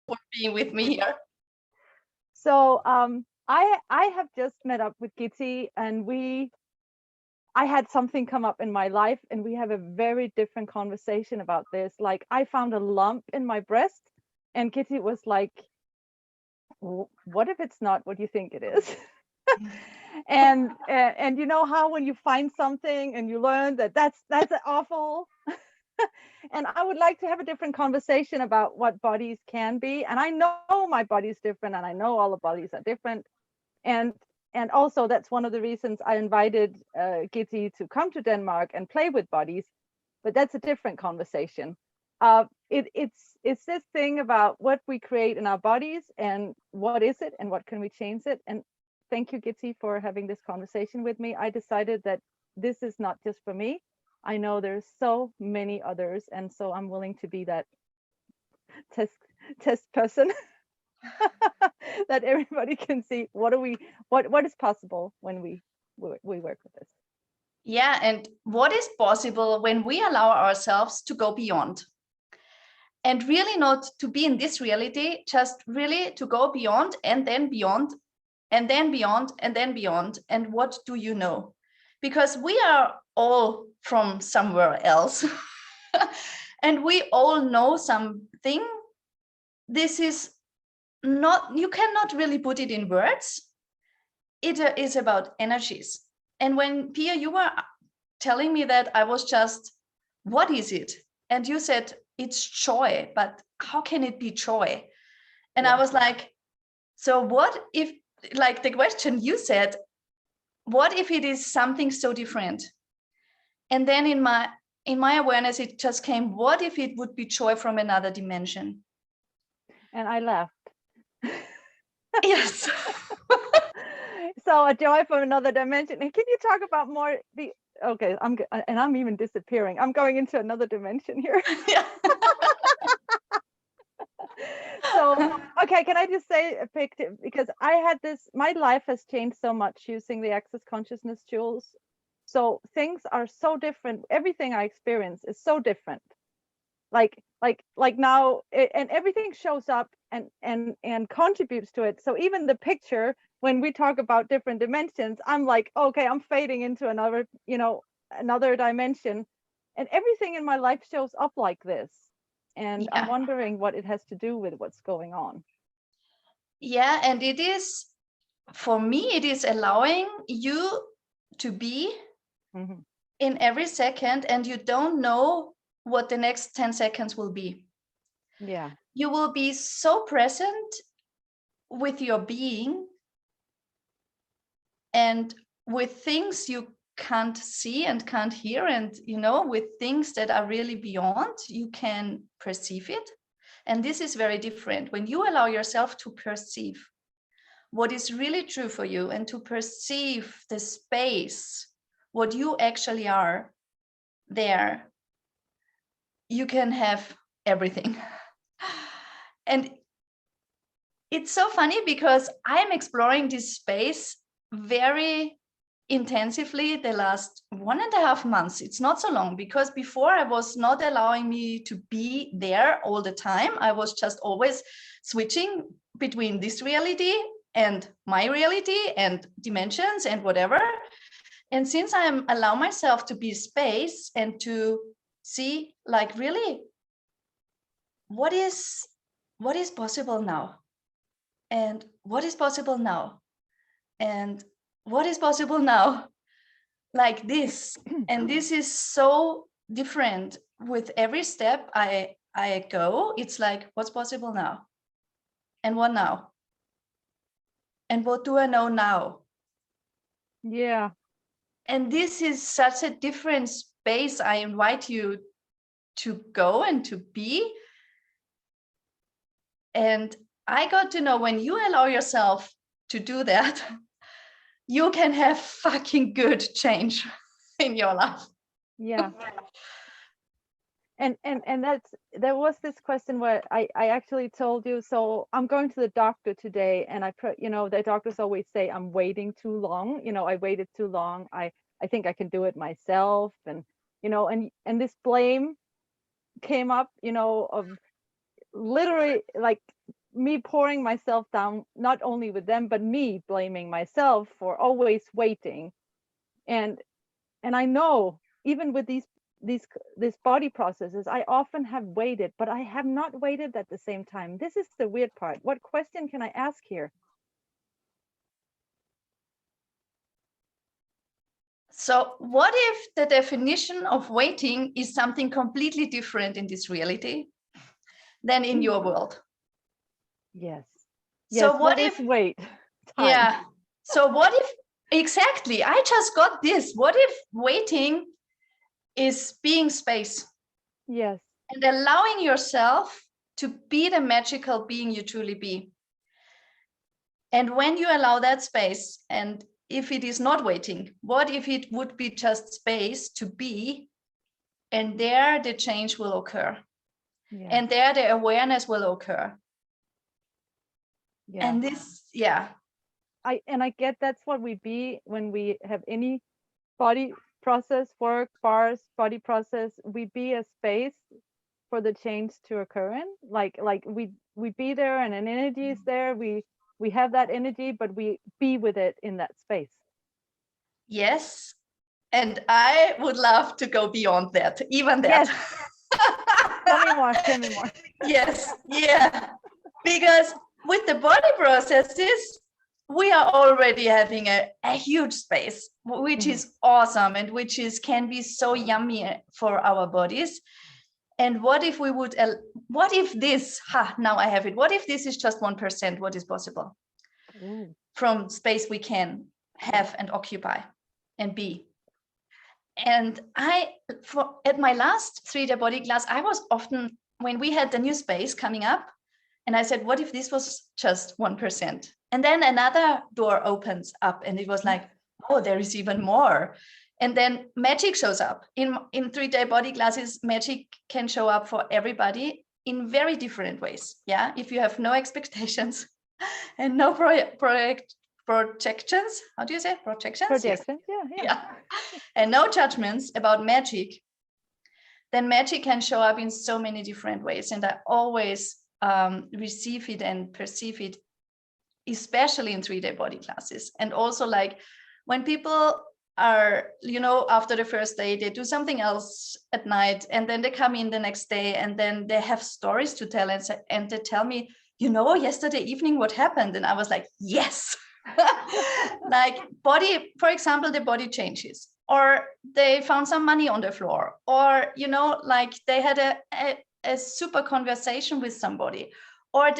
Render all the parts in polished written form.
for being with me here. So I have just met up with Gitti, and I had something come up in my life, and we have a very different conversation about this. Like, I found a lump in my breast, and Gitti was like, what if it's not what you think it is? And you know how when you find something and you learn that that's awful. And I would like to have a different conversation about what bodies can be. And I know my body's different, and I know all the bodies are different. And also that's one of the reasons I invited Gitti to come to Denmark and play with bodies. But that's a different conversation. It's this thing about what we create in our bodies, and what is it, and what can we change it. And thank you, Gitti, for having this conversation with me. I decided that this is not just for me. I know there's so many others, and so I'm willing to be that test person that everybody can see what is possible when we work with this. Yeah, and what is possible when we allow ourselves to go beyond, and really not to be in this reality, just really to go beyond, and then beyond, and then beyond, and then beyond. And what do you know? Because we are all from somewhere else and we all know something. This is not, you cannot really put it in words. It is about energies. And when Pia, you were telling me that, I was just, what is it? And you said it's joy, but how can it be joy? And I was like, so what if, like the question you said, what if it is something so different? And then in my awareness, it just came, what if it would be joy from another dimension? And I laughed. Yes. So a joy from another dimension. And can you talk about more okay, I'm even disappearing. I'm going into another dimension here. Yeah. So, okay, can I just say a picture? Because I had this, my life has changed so much using the Access Consciousness tools. So things are so different. Everything I experience is so different. Like now, and everything shows up and contributes to it. So even the picture, when we talk about different dimensions, I'm like, okay, I'm fading into another dimension, and everything in my life shows up like this. And I'm wondering what it has to do with what's going on. Yeah, and it is, for me, it is allowing you to be in every second, and you don't know what the next 10 seconds will be. Yeah. You will be so present with your being and with things you can't see and can't hear, and with things that are really beyond, you can perceive it. And this is very different when you allow yourself to perceive what is really true for you, and to perceive the space, what you actually are there. You can have everything. And it's so funny because I'm exploring this space very intensively the last 1.5 months. It's not so long, because before I was not allowing me to be there all the time. I was just always switching between this reality and my reality and dimensions and whatever. And since I allow myself to be space and to see, like, really, what is possible now, and what is possible now, and what is possible now, like this. And this is so different with every step I go. It's like, what's possible now, and what now, and what do I know now? Yeah. And this is such a different space. I invite you to go and to be. And I got to know, when you allow yourself to do that, you can have fucking good change in your life. Yeah. And there was this question where I actually told you, so I'm going to the doctor today, and the doctors always say I'm waiting too long. I waited too long. I think I can do it myself. And and this blame came up, of literally, like, me pouring myself down, not only with them, but me blaming myself for always waiting. And I know even with these body processes, I often have waited, but I have not waited at the same time. This is the weird part. What question can I ask here? So what if the definition of waiting is something completely different in this reality than in your world? Yes. So Yes, what is if, wait? Time. yeah. So what if, exactly, I just got this. What if waiting is being space? Yes. And allowing yourself to be the magical being you truly be. And when you allow that space, and if it is not waiting, what if it would be just space to be? And there the change will occur. Yeah. And there the awareness will occur. Yeah. And this, yeah. I get that's what we be when we have any body process work, bars, body process, we be a space for the change to occur in. Like we be there and an energy is there. We have that energy, but we be with it in that space. Yes. And I would love to go beyond that, even that. Yes. Tell me more. Tell me more. Yes. Yeah. Because with the body processes, we are already having a huge space, which is awesome and which is can be so yummy for our bodies. And what if we would, what if this, now I have it. What if this is just 1%? What is possible from space we can have and occupy and be? And at my last 3-day body class, I was often, when we had the new space coming up, and I said, what if this was just 1%? And then another door opens up and it was like, oh, there is even more. And then magic shows up. In 3-day body classes, magic can show up for everybody in very different ways. Yeah, if you have no expectations and no projections, how do you say projections? Projections, yes. Yeah. And no judgments about magic, then magic can show up in so many different ways. And I always receive it and perceive it, especially in 3-day body classes. And also like when people are, after the first day, they do something else at night and then they come in the next day and then they have stories to tell and they tell me, yesterday evening what happened? And I was like, yes. Like body, for example, the body changes, or they found some money on the floor, or like they had a super conversation with somebody, or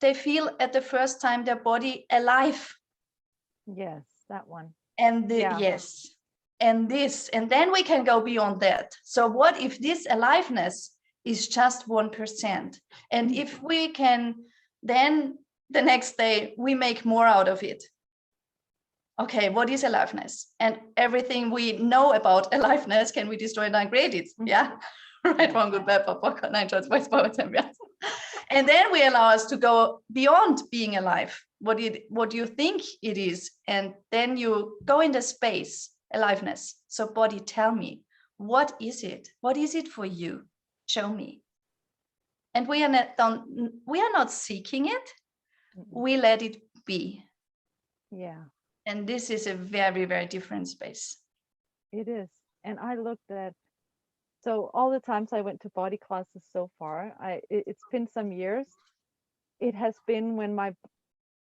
they feel at the first time their body alive. Yes, that one. And yes, and this, and then we can go beyond that. So what if this aliveness is just 1%? And if we can, then the next day we make more out of it. Okay, what is aliveness? And everything we know about aliveness, can we destroy it and create it? Yeah. Right, wrong, good, bad, popcorn, 9 shots, voice, power, 10 yes. And then we allow us to go beyond being alive. What do you think it is? And then you go in the space, aliveness. So body, tell me, what is it? What is it for you? Show me. And we are not seeking it. We let it be. Yeah. And this is a very, very different space. It is. And I looked at, so all the times I went to body classes so far, it's been some years. It has been when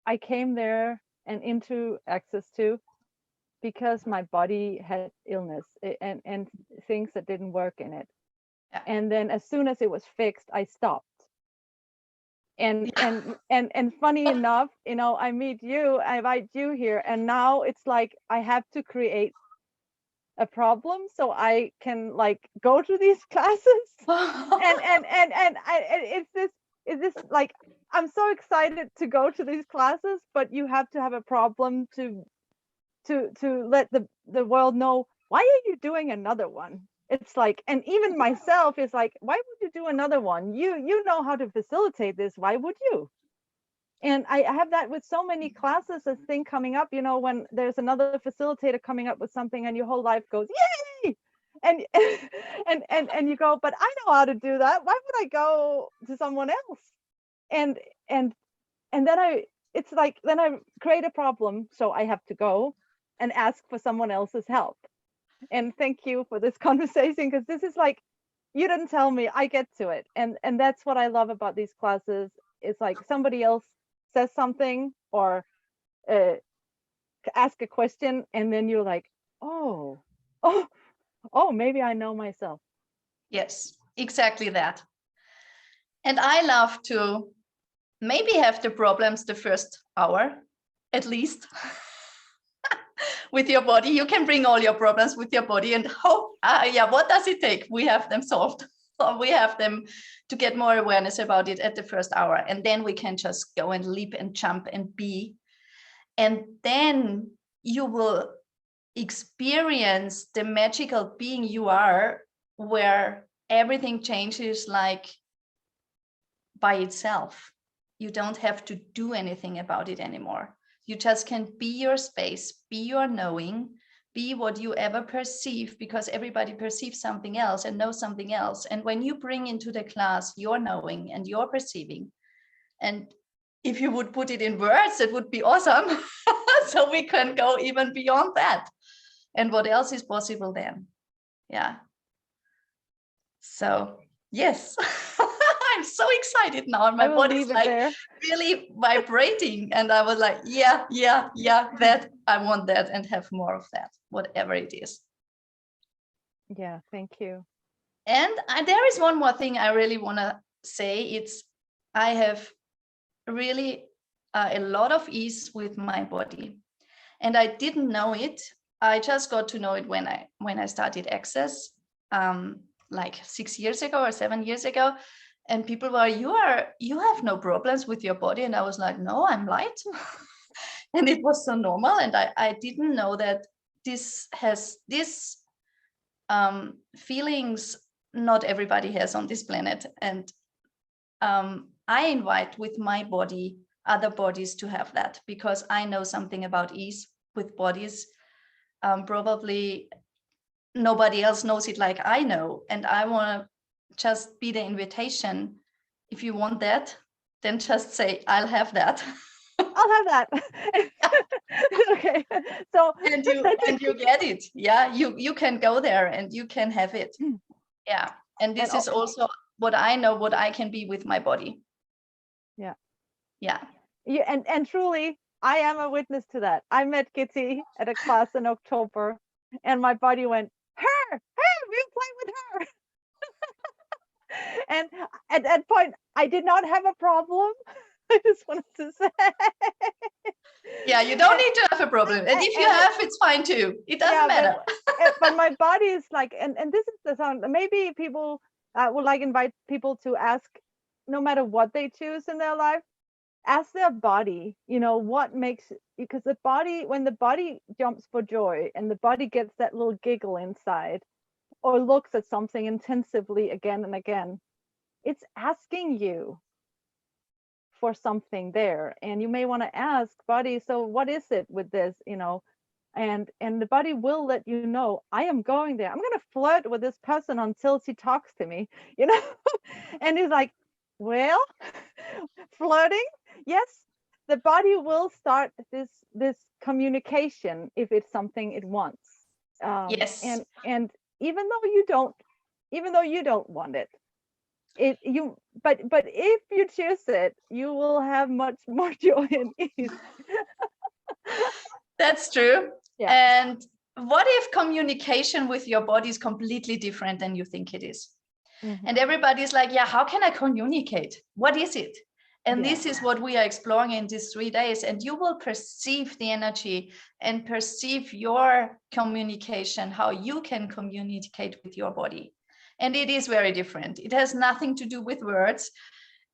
I came there and into access to, because my body had illness and things that didn't work in it. Yeah. And then as soon as it was fixed, I stopped. And funny enough, I meet you, I invite you here, and now it's like I have to create a problem so I can like go to these classes. and it's this like, I'm so excited to go to these classes, but you have to have a problem to let the world know, why are you doing another one? It's like, and even myself is like, why would you do another one? You know how to facilitate this, why would you? And I have that with so many classes, a thing coming up, when there's another facilitator coming up with something and your whole life goes, yay! And you go, but I know how to do that. Why would I go to someone else? And and then it's like, then I create a problem. So I have to go and ask for someone else's help. And thank you for this conversation, because this is like, you didn't tell me, I get to it. And that's what I love about these classes. It's like somebody else says something, or ask a question, and then you're like, oh, maybe I know myself. Yes, exactly that. And I love to maybe have the problems the first hour, at least. With your body, you can bring all your problems with your body, and what does it take? We have them solved. So we have them to get more awareness about it at the first hour, and then we can just go and leap and jump and be. And then you will experience the magical being you are, where everything changes like by itself. You don't have to do anything about it anymore. You just can be your space, be your knowing, be what you ever perceive, because everybody perceives something else and knows something else. And when you bring into the class your knowing and your perceiving, and if you would put it in words, it would be awesome. So we can go even beyond that. And what else is possible then? Yeah. So, yes. I'm so excited now, and my body's like really vibrating, and I was like, yeah, that I want that, and have more of that, whatever it is. Yeah, thank you. And there is one more thing I really want to say. I have really a lot of ease with my body, and I didn't know it. I just got to know it when I started Access, like 6 years ago or 7 years ago. And people were, you have no problems with your body. And I was like, no, I'm light. And it was so normal. And I didn't know that this feelings not everybody has on this planet. And I invite with my body other bodies to have that, because I know something about ease with bodies. Probably nobody else knows it like I know. And I want to just be the invitation. If you want that, then just say, I'll have that. I'll have that. Okay. So and you get it. Yeah, you can go there and you can have it. Yeah. And this is also what I know, what I can be with my body. Yeah. Yeah. And truly, I am a witness to that. I met Gitti at a class in October, and my body went, her, we'll play with her. And at that point, I did not have a problem. I just wanted to say. Yeah, you don't need to have a problem. And if you have, it's fine too. It doesn't matter. But my body is like, and this is the sound. Maybe people would like invite people to ask, no matter what they choose in their life, ask their body, what makes, because the body, when the body jumps for joy and the body gets that little giggle inside, or looks at something intensively again and again, it's asking you for something there. And you may want to ask, body, so what is it with this, and the body will let you know, I am going there. I'm going to flirt with this person until she talks to me, And he's like, well, flirting, yes, the body will start this communication if it's something it wants. Yes. And even though you don't want it, but if you choose it, you will have much more joy and ease. That's true. Yeah. And what if communication with your body is completely different than you think it is? Mm-hmm. And everybody's like, yeah, how can I communicate? What is it? And this is what we are exploring in these 3 days. And you will perceive the energy and perceive your communication, how you can communicate with your body. And it is very different. It has nothing to do with words.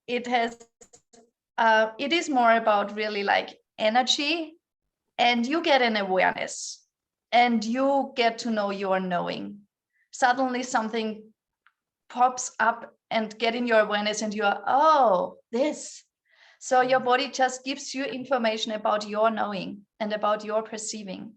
It is more about really like energy, and you get an awareness and you get to know your knowing. Suddenly something pops up and get in your awareness and you're, oh, this. So your body just gives you information about your knowing and about your perceiving.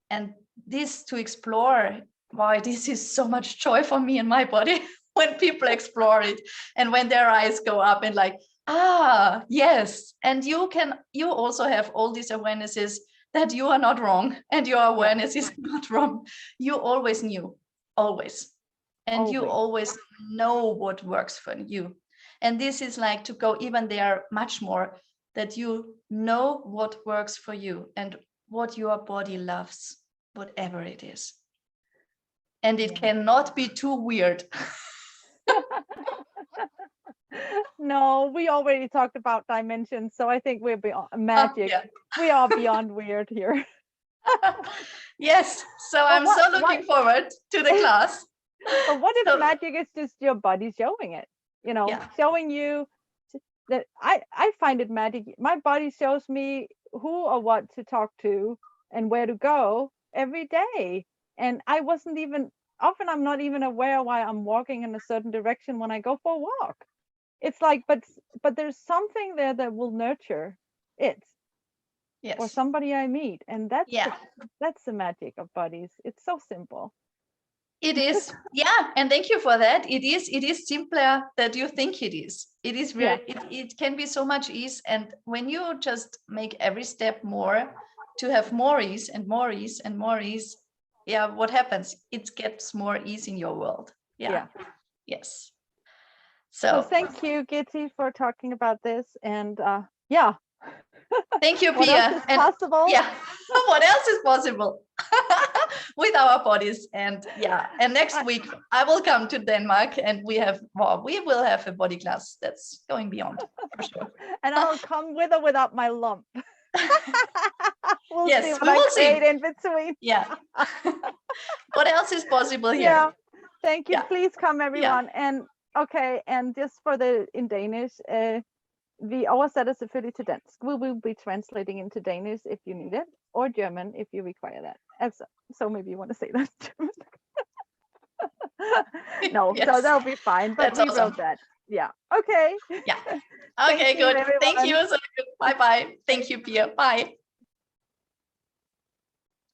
And this to explore, wow, this is so much joy for me and my body when people explore it and when their eyes go up and like, Yes. And you also have all these awarenesses that you are not wrong and your awareness is not wrong. You always knew, always. And you always know what works for you. And this is like to go even there much more, that you know what works for you and what your body loves, whatever it is. And it cannot be too weird. No, we already talked about dimensions, so I think we're beyond magic. We are beyond weird here. Yes, so I'm so looking forward to the class. But what if magic is just your body showing it? You know, showing you that I find it magic. My body shows me who or what to talk to and where to go every day. And I wasn't even, often I'm not even aware why I'm walking in a certain direction when I go for a walk. It's like, but there's something there that will nurture it. Yes. Or somebody I meet. And that's the magic of bodies. It's so simple. It is. And thank you for that. It is simpler than you think it is. It is really, it can be so much ease. And when you just make every step more to have more ease and more ease and more ease, what happens? It gets more ease in your world. Yes. So thank you, Gitti, for talking about this. And thank you, Pia. What else is possible? What else is possible with our bodies? And next week I will come to Denmark, and we will have a body class that's going beyond, for sure. And I'll come with or without my lump. We'll yes, see what I create in between. What else is possible here? Thank you. Please come, everyone. And and just in Danish, vi oversætter selvfølgelig til dansk. We will be translating into Danish if you need it, or German if you require that. So maybe you want to say that in German. No, so that'll be fine. But we wrote that. Okay. Okay, good. Thank you. Bye bye. Thank you, Pia. Bye.